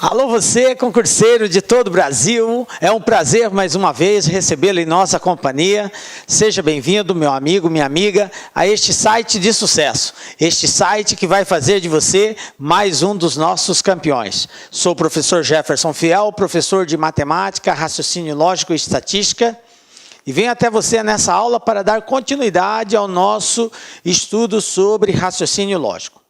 Alô você, concurseiro de todo o Brasil, é um prazer mais uma vez recebê-lo em nossa companhia. Seja bem-vindo, meu amigo, minha amiga, a este site de sucesso. Este site que vai fazer de você mais um dos nossos campeões. Sou o professor Jefferson Fiel, professor de matemática, raciocínio lógico e estatística. E venho até você nessa aula para dar continuidade ao nosso estudo sobre raciocínio lógico.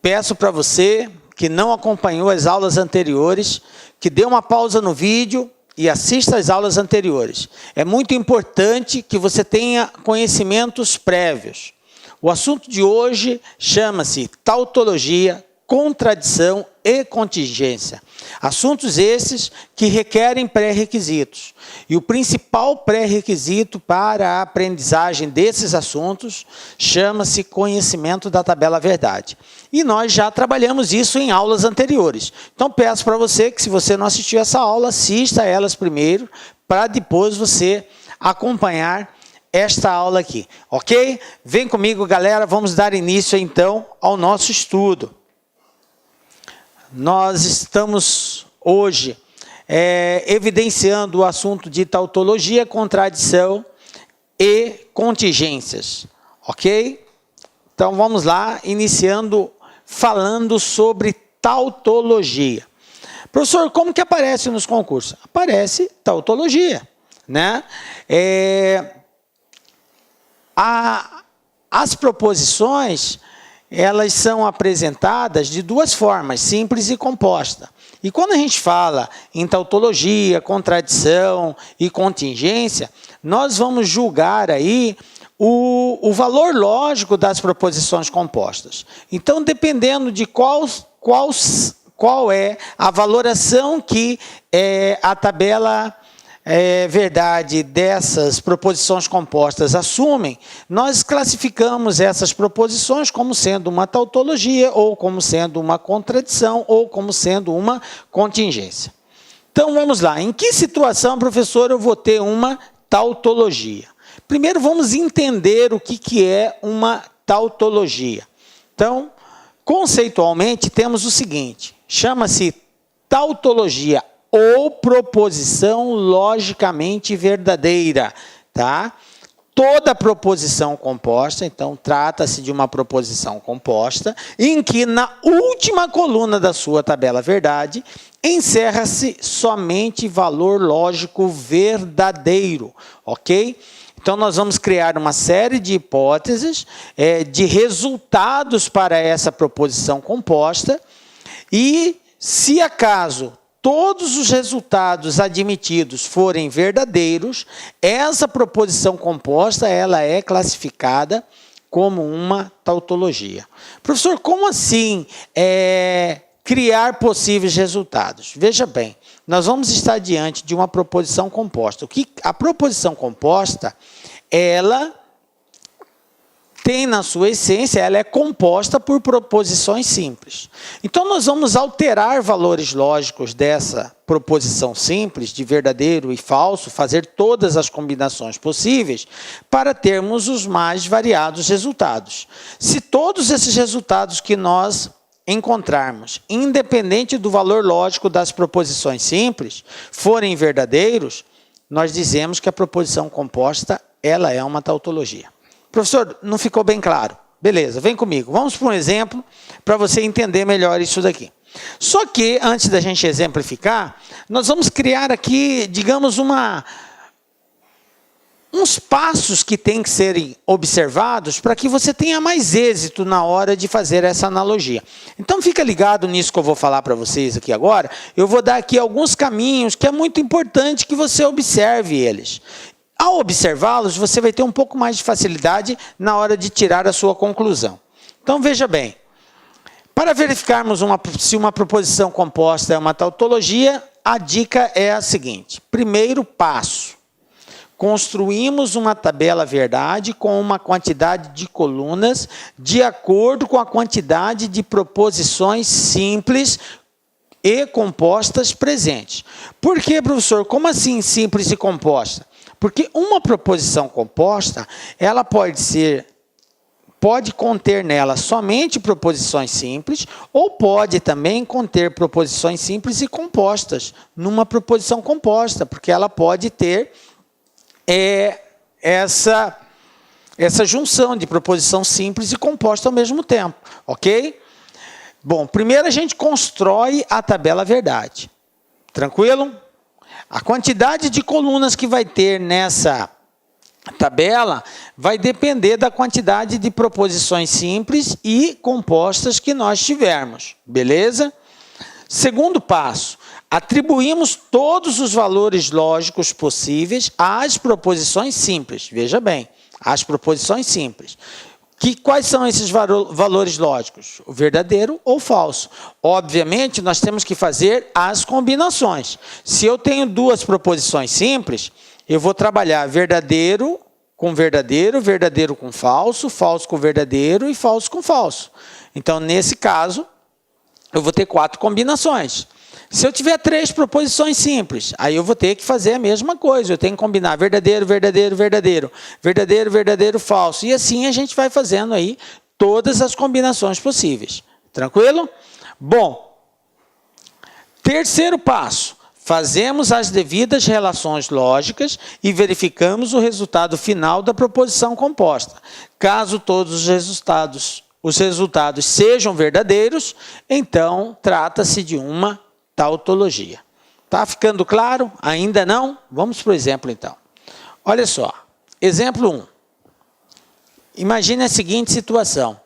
Peço para você que não acompanhou as aulas anteriores, que dê uma pausa no vídeo e assista às aulas anteriores. É muito importante que você tenha conhecimentos prévios. O assunto de hoje chama-se tautologia, contradição e contingência. Assuntos esses que requerem pré-requisitos. E o principal pré-requisito para a aprendizagem desses assuntos chama-se conhecimento da tabela verdade. E nós já trabalhamos isso em aulas anteriores. Então peço para você que, se você não assistiu essa aula, assista a elas primeiro, para depois você acompanhar esta aula aqui, ok? Vem comigo, galera, vamos dar início então ao nosso estudo. Nós estamos hoje evidenciando o assunto de tautologia, contradição e contingências, ok? Então vamos lá, iniciando falando sobre tautologia. Professor, como que aparece nos concursos? Aparece tautologia, né? As proposições, elas são apresentadas de duas formas, simples e composta. E quando a gente fala em tautologia, contradição e contingência, nós vamos julgar aí o valor lógico das proposições compostas. Então, dependendo de qual é a valoração que a tabela verdade dessas proposições compostas assumem, nós classificamos essas proposições como sendo uma tautologia, ou como sendo uma contradição, ou como sendo uma contingência. Então vamos lá, em que situação, professor, eu vou ter uma tautologia? Primeiro vamos entender o que é uma tautologia. Então, conceitualmente temos o seguinte, chama-se tautologia ou proposição logicamente verdadeira, tá? Toda proposição composta, então trata-se de uma proposição composta, em que na última coluna da sua tabela verdade, encerra-se somente valor lógico verdadeiro, ok? Então nós vamos criar uma série de hipóteses, de resultados para essa proposição composta, e se acaso todos os resultados admitidos forem verdadeiros, essa proposição composta ela é classificada como uma tautologia. Professor, como assim criar possíveis resultados? Veja bem, nós vamos estar diante de uma proposição composta. A proposição composta, ela tem na sua essência, ela é composta por proposições simples. Então, nós vamos alterar valores lógicos dessa proposição simples, de verdadeiro e falso, fazer todas as combinações possíveis para termos os mais variados resultados. Se todos esses resultados que nós encontrarmos, independente do valor lógico das proposições simples, forem verdadeiros, nós dizemos que a proposição composta ela é uma tautologia. Professor, não ficou bem claro. Beleza, vem comigo. Vamos para um exemplo para você entender melhor isso daqui. Só que, antes da gente exemplificar, nós vamos criar aqui, digamos, uns passos que têm que serem observados para que você tenha mais êxito na hora de fazer essa analogia. Então, fica ligado nisso que eu vou falar para vocês aqui agora. Eu vou dar aqui alguns caminhos que é muito importante que você observe eles. Ao observá-los, você vai ter um pouco mais de facilidade na hora de tirar a sua conclusão. Então, veja bem, para verificarmos se uma proposição composta é uma tautologia, a dica é a seguinte. Primeiro passo, construímos uma tabela verdade com uma quantidade de colunas de acordo com a quantidade de proposições simples e compostas presentes. Por que, professor? Como assim simples e composta? Porque uma proposição composta, ela pode ser pode conter nela somente proposições simples ou pode também conter proposições simples e compostas numa proposição composta, porque ela pode ter essa junção de proposição simples e composta ao mesmo tempo, ok? Bom, primeiro a gente constrói a tabela verdade. Tranquilo? A quantidade de colunas que vai ter nessa tabela vai depender da quantidade de proposições simples e compostas que nós tivermos, beleza? Segundo passo, atribuímos todos os valores lógicos possíveis às proposições simples. Veja bem, às proposições simples. Quais são esses valores lógicos? O verdadeiro ou falso? Obviamente, nós temos que fazer as combinações. Se eu tenho duas proposições simples, eu vou trabalhar verdadeiro com verdadeiro, verdadeiro com falso, falso com verdadeiro e falso com falso. Então, nesse caso, eu vou ter 4 combinações. Se eu tiver 3 proposições simples, aí eu vou ter que fazer a mesma coisa. Eu tenho que combinar verdadeiro, verdadeiro, verdadeiro, verdadeiro, verdadeiro, falso. E assim a gente vai fazendo aí todas as combinações possíveis. Tranquilo? Bom, terceiro passo. Fazemos as devidas relações lógicas e verificamos o resultado final da proposição composta. Caso todos os resultados sejam verdadeiros, então trata-se de uma tautologia. Tá ficando claro? Ainda não? Vamos para o exemplo, então. Olha só. Exemplo 1. Imagine a seguinte situação.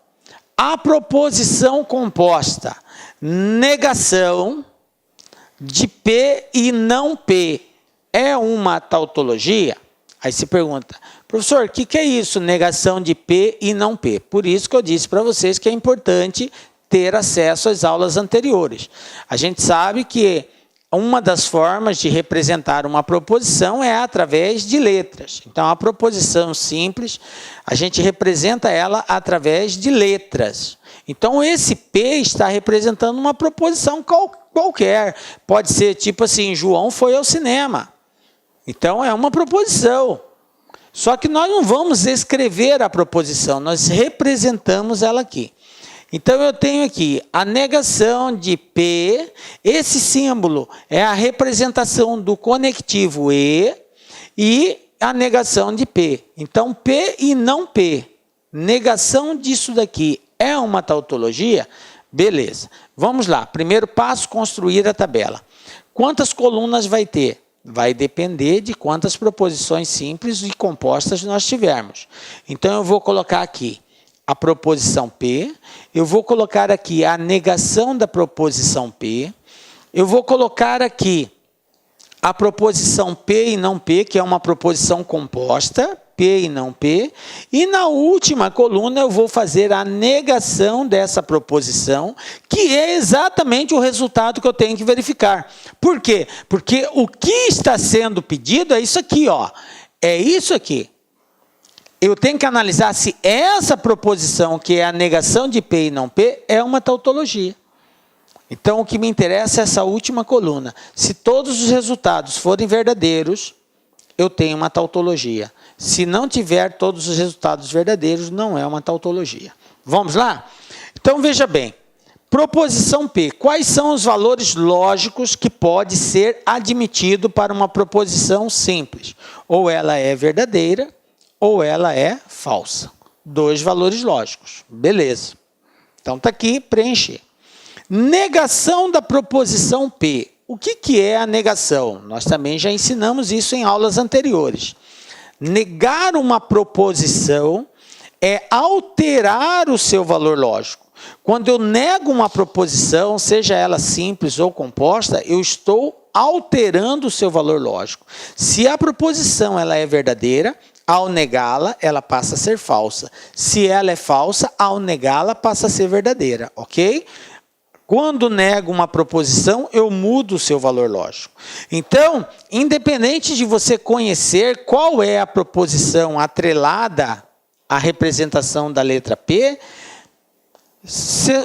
A proposição composta negação de P e não P é uma tautologia? Aí se pergunta, professor, o que é isso, negação de P e não P? Por isso que eu disse para vocês que é importante ter acesso às aulas anteriores. A gente sabe que uma das formas de representar uma proposição é através de letras. Então, a proposição simples, a gente representa ela através de letras. Então, esse P está representando uma proposição qualquer. Pode ser tipo assim, João foi ao cinema. Então, é uma proposição. Só que nós não vamos escrever a proposição, nós representamos ela aqui. Então, eu tenho aqui a negação de P, esse símbolo é a representação do conectivo E e a negação de P. Então, P e não P, negação disso daqui é uma tautologia? Beleza. Vamos lá, primeiro passo, construir a tabela. Quantas colunas vai ter? Vai depender de quantas proposições simples e compostas nós tivermos. Então, eu vou colocar aqui a proposição P, eu vou colocar aqui a negação da proposição P, eu vou colocar aqui a proposição P e não P, que é uma proposição composta, P e não P, e na última coluna eu vou fazer a negação dessa proposição, que é exatamente o resultado que eu tenho que verificar. Por quê? Porque o que está sendo pedido é isso aqui, ó. É isso aqui. Eu tenho que analisar se essa proposição, que é a negação de P e não P, é uma tautologia. Então, o que me interessa é essa última coluna. Se todos os resultados forem verdadeiros, eu tenho uma tautologia. Se não tiver todos os resultados verdadeiros, não é uma tautologia. Vamos lá? Então, veja bem. Proposição P. Quais são os valores lógicos que pode ser admitido para uma proposição simples? Ou ela é verdadeira, ou ela é falsa. 2 valores lógicos. Beleza. Então, está aqui, preencher. Negação da proposição P. O que é a negação? Nós também já ensinamos isso em aulas anteriores. Negar uma proposição é alterar o seu valor lógico. Quando eu nego uma proposição, seja ela simples ou composta, eu estou alterando o seu valor lógico. Se a proposição ela é verdadeira, ao negá-la, ela passa a ser falsa. Se ela é falsa, ao negá-la, passa a ser verdadeira, ok? Quando nego uma proposição, eu mudo o seu valor lógico. Então, independente de você conhecer qual é a proposição atrelada à representação da letra P,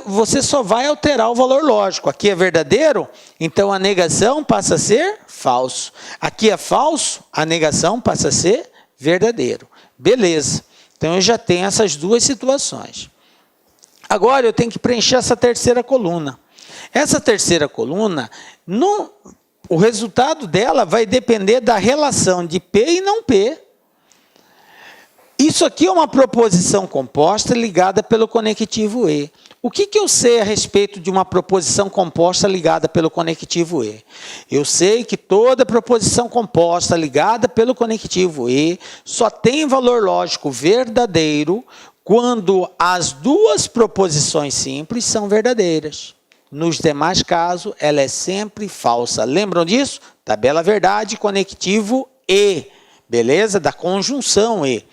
você só vai alterar o valor lógico. Aqui é verdadeiro, então a negação passa a ser falso. Aqui é falso, a negação passa a ser verdadeiro. Beleza. Então, eu já tenho essas duas situações. Agora, eu tenho que preencher essa terceira coluna. Essa terceira coluna, o resultado dela vai depender da relação de P e não P. Isso aqui é uma proposição composta ligada pelo conectivo E. O que eu sei a respeito de uma proposição composta ligada pelo conectivo E? Eu sei que toda proposição composta ligada pelo conectivo E só tem valor lógico verdadeiro quando as duas proposições simples são verdadeiras. Nos demais casos, ela é sempre falsa. Lembram disso? Tabela verdade, conectivo E. Beleza? Da conjunção E.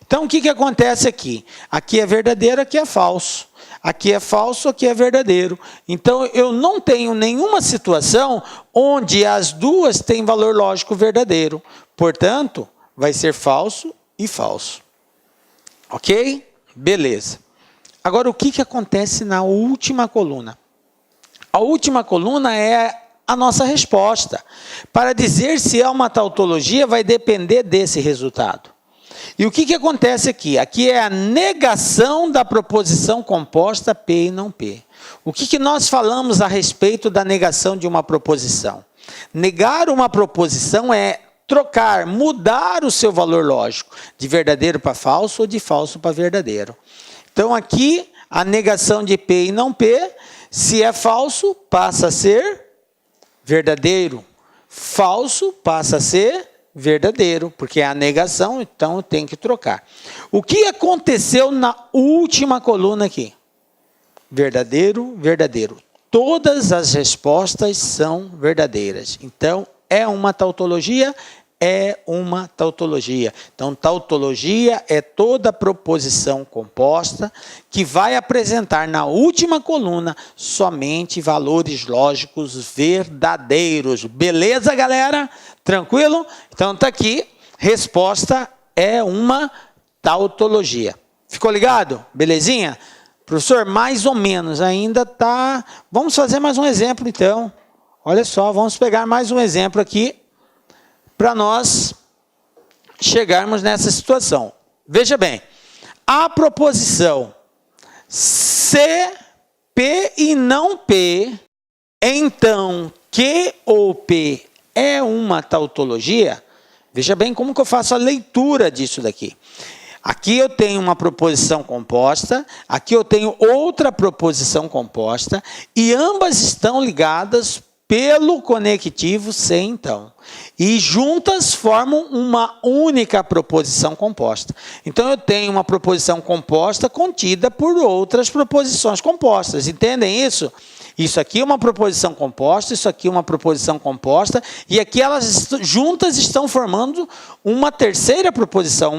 Então, o que acontece aqui? Aqui é verdadeiro, aqui é falso. Aqui é falso, aqui é verdadeiro. Então, eu não tenho nenhuma situação onde as duas têm valor lógico verdadeiro. Portanto, vai ser falso e falso. Ok? Beleza. Agora, o que acontece na última coluna? A última coluna é a nossa resposta. Para dizer se é uma tautologia, vai depender desse resultado. E o que acontece aqui? Aqui é a negação da proposição composta P e não P. O que nós falamos a respeito da negação de uma proposição? Negar uma proposição é trocar, mudar o seu valor lógico, de verdadeiro para falso ou de falso para verdadeiro. Então, aqui, a negação de P e não P, se é falso, passa a ser verdadeiro. Falso passa a ser verdadeiro, porque é a negação, então eu tenho que trocar. O que aconteceu na última coluna aqui? Verdadeiro, verdadeiro. Todas as respostas são verdadeiras. Então, é uma tautologia? É uma tautologia. Então, tautologia é toda proposição composta que vai apresentar na última coluna somente valores lógicos verdadeiros. Beleza, galera? Tranquilo? Então, está aqui. Resposta é uma tautologia. Ficou ligado? Belezinha? Professor, mais ou menos ainda está... Vamos fazer mais um exemplo, então. Olha só, vamos pegar mais um exemplo aqui para nós chegarmos nessa situação. Veja bem, a proposição C, P e não P, então Q ou P é uma tautologia? Veja bem como que eu faço a leitura disso daqui. Aqui eu tenho uma proposição composta, aqui eu tenho outra proposição composta, e ambas estão ligadas pelo conectivo C, então. E juntas formam uma única proposição composta. Então, eu tenho uma proposição composta contida por outras proposições compostas. Entendem isso? Isso aqui é uma proposição composta, isso aqui é uma proposição composta, e aqui elas juntas estão formando uma terceira proposição,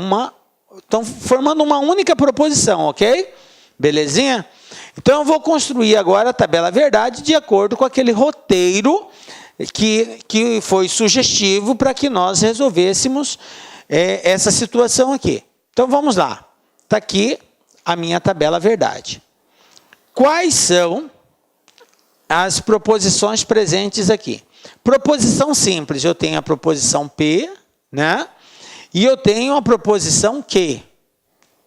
estão formando uma única proposição, ok? Belezinha? Então, eu vou construir agora a tabela verdade de acordo com aquele roteiro que foi sugestivo para que nós resolvêssemos essa situação aqui. Então, vamos lá. Está aqui a minha tabela verdade. Quais são as proposições presentes aqui? Proposição simples, eu tenho a proposição P, né? E eu tenho a proposição Q.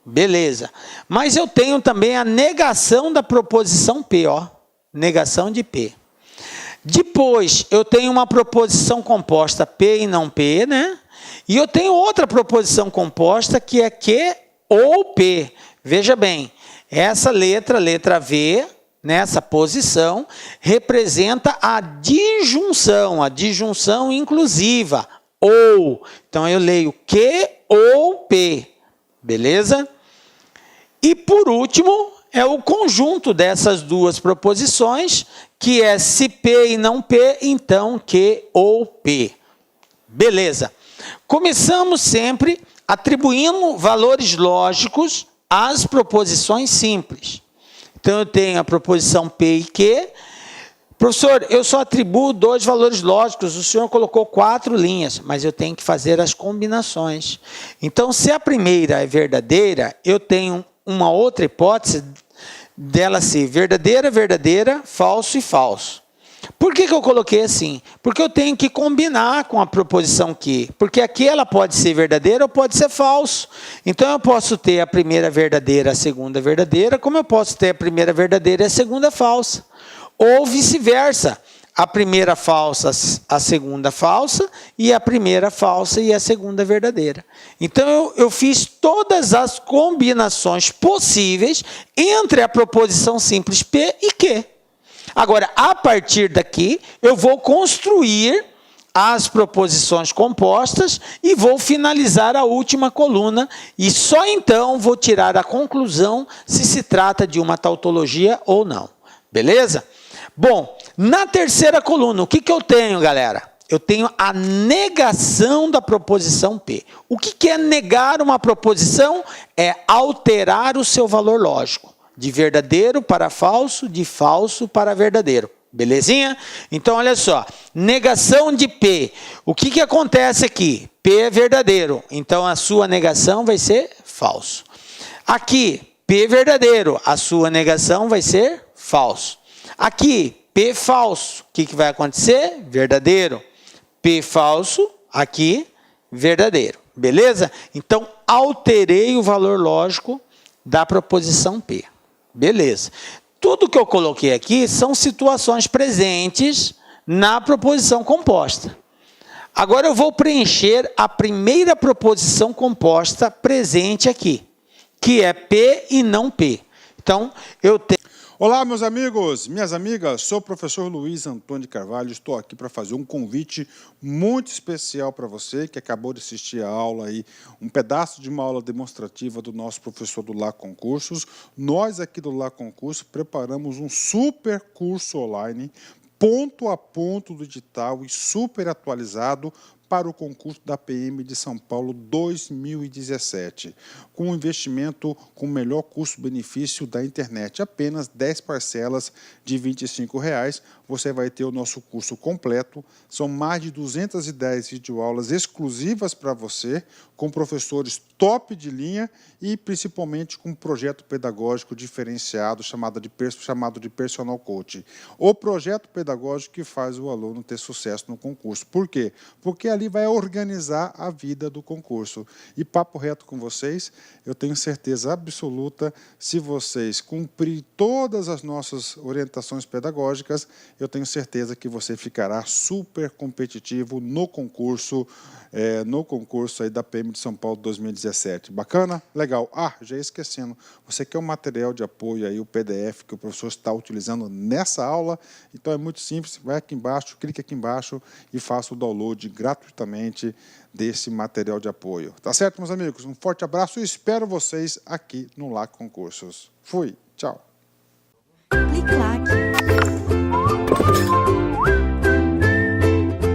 Beleza. Mas eu tenho também a negação da proposição P, ó. Negação de P. Depois, eu tenho uma proposição composta P e não P, né? E eu tenho outra proposição composta que é Q ou P. Veja bem, essa letra V, nessa posição, representa a disjunção inclusiva, ou. Então, eu leio Q ou P. Beleza? E, por último, é o conjunto dessas duas proposições, que é se P e não P, então Q ou P. Beleza. Começamos sempre atribuindo valores lógicos às proposições simples. Então, eu tenho a proposição P e Q. Professor, eu só atribuo 2 valores lógicos, o senhor colocou 4 linhas, mas eu tenho que fazer as combinações. Então, se a primeira é verdadeira, eu tenho uma outra hipótese dela ser verdadeira, verdadeira, falso e falso. Por que eu coloquei assim? Porque eu tenho que combinar com a proposição que. Porque aqui ela pode ser verdadeira ou pode ser falso. Então eu posso ter a primeira verdadeira, a segunda verdadeira, como eu posso ter a primeira verdadeira e a segunda falsa. Ou vice-versa. A primeira falsa, a segunda falsa, e a primeira falsa e a segunda verdadeira. Então, eu fiz todas as combinações possíveis entre a proposição simples P e Q. Agora, a partir daqui, eu vou construir as proposições compostas e vou finalizar a última coluna, e só então vou tirar a conclusão se trata de uma tautologia ou não. Beleza? Bom, na terceira coluna, o que eu tenho, galera? Eu tenho a negação da proposição P. O que é negar uma proposição? É alterar o seu valor lógico. De verdadeiro para falso, de falso para verdadeiro. Belezinha? Então, olha só. Negação de P. O que acontece aqui? P é verdadeiro. Então, a sua negação vai ser falso. Aqui, P é verdadeiro. A sua negação vai ser falso. Aqui, P falso. O que vai acontecer? Verdadeiro. P falso, aqui, verdadeiro. Beleza? Então, alterei o valor lógico da proposição P. Beleza. Tudo que eu coloquei aqui são situações presentes na proposição composta. Agora eu vou preencher a primeira proposição composta presente aqui, que é P e não P. Então, eu tenho... Olá, meus amigos, minhas amigas, sou o professor Luiz Antônio de Carvalho, estou aqui para fazer um convite muito especial para você que acabou de assistir a aula aí, um pedaço de uma aula demonstrativa do nosso professor do Lá Concursos. Nós aqui do Lá Concurso preparamos um super curso online, ponto a ponto do edital e super atualizado para o concurso da PM de São Paulo 2017, com um investimento com o melhor custo-benefício da internet, apenas 10 parcelas de R$ 25,00, você vai ter o nosso curso completo, são mais de 210 videoaulas exclusivas para você, com professores top de linha e principalmente com um projeto pedagógico diferenciado chamado de Personal Coach. O projeto pedagógico que faz o aluno ter sucesso no concurso. Por quê? Porque ali vai organizar a vida do concurso. E papo reto com vocês, eu tenho certeza absoluta, se vocês cumprirem todas as nossas orientações pedagógicas, eu tenho certeza que você ficará super competitivo no concurso aí da PM de São Paulo 2017. Bacana? Legal. Ah, já ia esquecendo, você quer um material de apoio aí, o PDF que o professor está utilizando nessa aula, então é muito simples, vai aqui embaixo, clique aqui embaixo e faça o download gratuitamente desse material de apoio. Tá certo, meus amigos? Um forte abraço e espero vocês aqui no Lá Concursos. Fui, tchau. Clique lá.